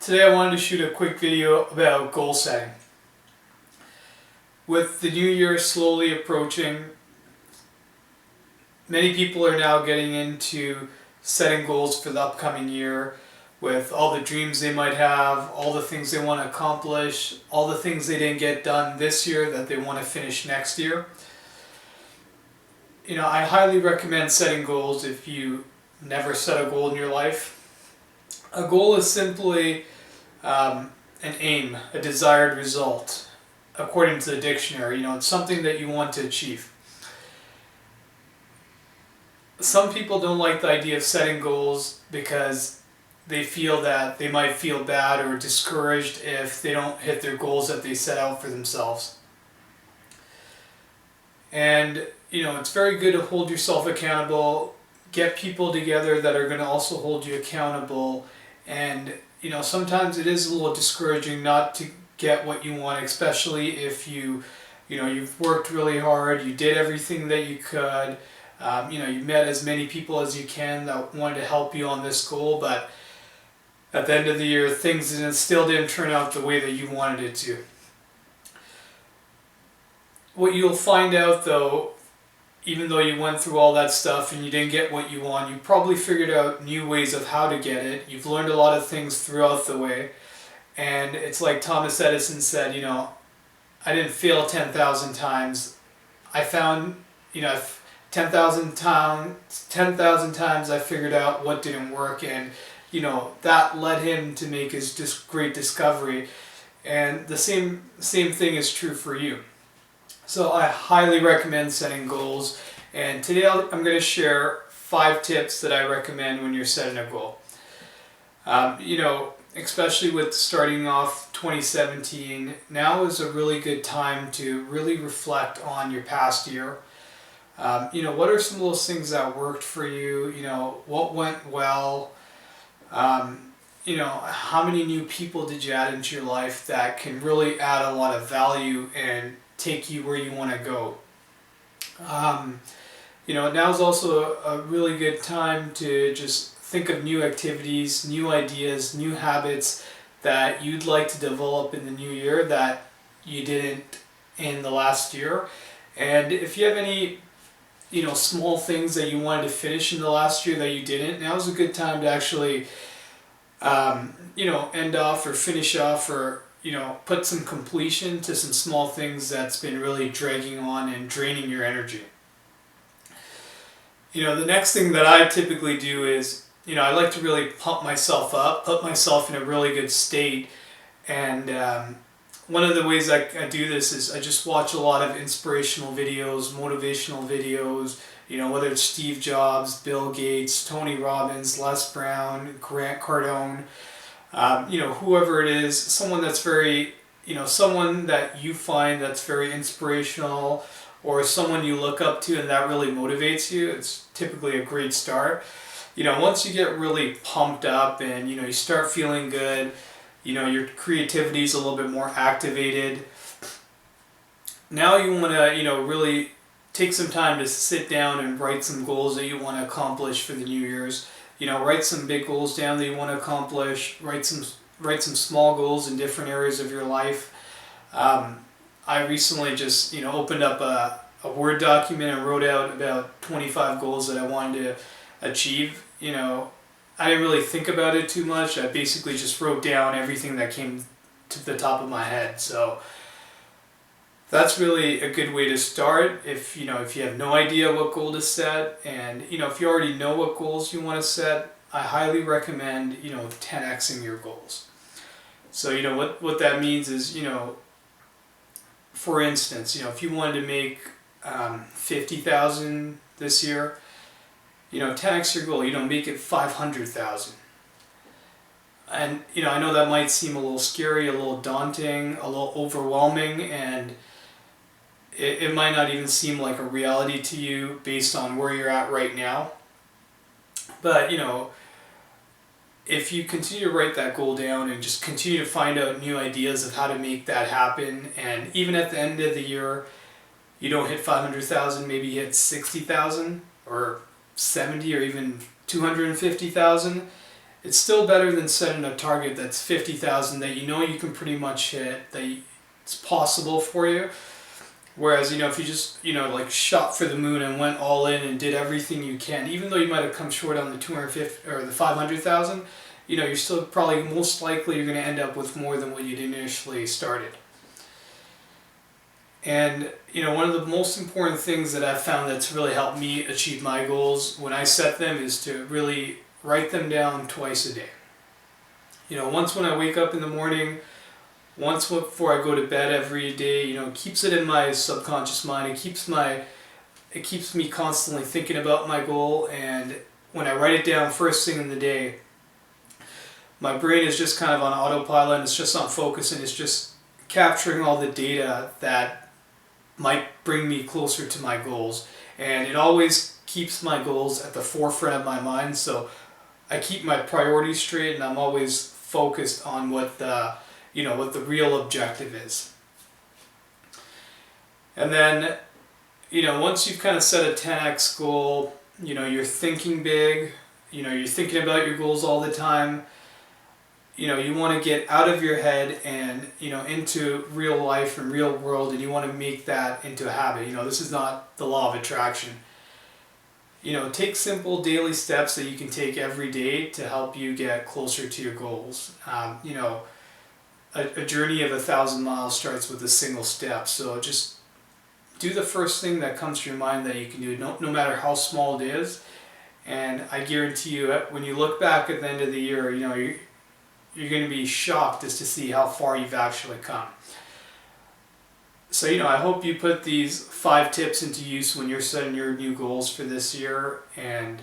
Today I wanted to shoot a quick video about goal setting. With the new year slowly approaching, many people are now getting into setting goals for the upcoming year with all the dreams they might have, all the things they want to accomplish, all the things they didn't get done this year that they want to finish next year. I highly recommend setting goals if you never set a goal in your life. A goal is simply an aim, a desired result, according to the dictionary. It's something that you want to achieve. Some people don't like the idea of setting goals because they feel that they might feel bad or discouraged if they don't hit their goals that they set out for themselves. And, it's very good to hold yourself accountable, get people together that are going to also hold you accountable. And, sometimes it is a little discouraging not to get what you want, especially if you've worked really hard, you did everything that you could, you met as many people as you can that wanted to help you on this goal, but at the end of the year, things still didn't turn out the way that you wanted it to. What you'll find out though, even though you went through all that stuff and you didn't get what you want, you probably figured out new ways of how to get it. You've learned a lot of things throughout the way. And it's like Thomas Edison said, I didn't fail 10,000 times. I found, 10,000 times I figured out what didn't work, and, that led him to make his great discovery. And the same thing is true for you. So I highly recommend setting goals, and today I'm going to share 5 tips that I recommend when you're setting a goal. Especially with starting off 2017, now is a really good time to really reflect on your past year. What are some of those things that worked for you? What went well? How many new people did you add into your life that can really add a lot of value and take you where you want to go. Now's also a really good time to just think of new activities, new ideas, new habits that you'd like to develop in the new year that you didn't in the last year. And if you have any small things that you wanted to finish in the last year that you didn't, now's a good time to actually end off or finish off or put some completion to some small things that's been really dragging on and draining your energy. The next thing that I typically do is, I like to really pump myself up, put myself in a really good state. And one of the ways I do this is I just watch a lot of inspirational videos, motivational videos, whether it's Steve Jobs, Bill Gates, Tony Robbins, Les Brown, Grant Cardone, whoever it is, someone that's very, someone that you find that's very inspirational, or someone you look up to and that really motivates you. It's typically a great start. Once you get really pumped up and, you start feeling good, your creativity is a little bit more activated. Now you want to, really take some time to sit down and write some goals that you want to accomplish for the New Year's. Write some big goals down that you want to accomplish. Write some small goals in different areas of your life. I recently just opened up a Word document and wrote out about 25 goals that I wanted to achieve. I didn't really think about it too much. I basically just wrote down everything that came to the top of my head. So that's really a good way to start if you have no idea what goal to set, and if you already know what goals you want to set, I highly recommend 10xing your goals. So what that means is for instance, if you wanted to make 50,000 this year, 10x your goal, make it 500,000. And I know that might seem a little scary, a little daunting, a little overwhelming, and it might not even seem like a reality to you based on where you're at right now. But, if you continue to write that goal down and just continue to find out new ideas of how to make that happen, and even at the end of the year, you don't hit 500,000, maybe you hit 60,000 or 70 or even 250,000, it's still better than setting a target that's 50,000 that you know you can pretty much hit, that it's possible for you. Whereas, if you just, like shot for the moon and went all in and did everything you can, even though you might have come short on the 250 or the 500,000, you're still probably most likely you're going to end up with more than what you'd initially started. And, one of the most important things that I've found that's really helped me achieve my goals when I set them is to really write them down twice a day. Once when I wake up in the morning, once before I go to bed every day. It keeps it in my subconscious mind. It keeps me constantly thinking about my goal, and when I write it down first thing in the day, my brain is just kind of on autopilot, and it's just on focus, and it's just capturing all the data that might bring me closer to my goals. And it always keeps my goals at the forefront of my mind, so I keep my priorities straight, and I'm always focused on what the real objective is. And then, once you've kind of set a 10x goal, you're thinking big, you're thinking about your goals all the time. You want to get out of your head and, into real life and real world, and you want to make that into a habit. This is not the law of attraction. Take simple daily steps that you can take every day to help you get closer to your goals. A journey of 1,000 miles starts with a single step. So just do the first thing that comes to your mind that you can do, no matter how small it is. And I guarantee you, when you look back at the end of the year, you're going to be shocked as to see how far you've actually come. So, I hope you put these 5 tips into use when you're setting your new goals for this year. And,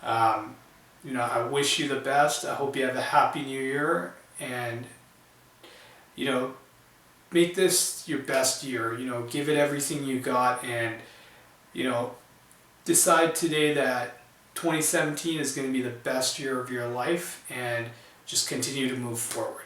I wish you the best. I hope you have a happy new year. And, make this your best year. Give it everything you got, and, decide today that 2017 is going to be the best year of your life, and just continue to move forward.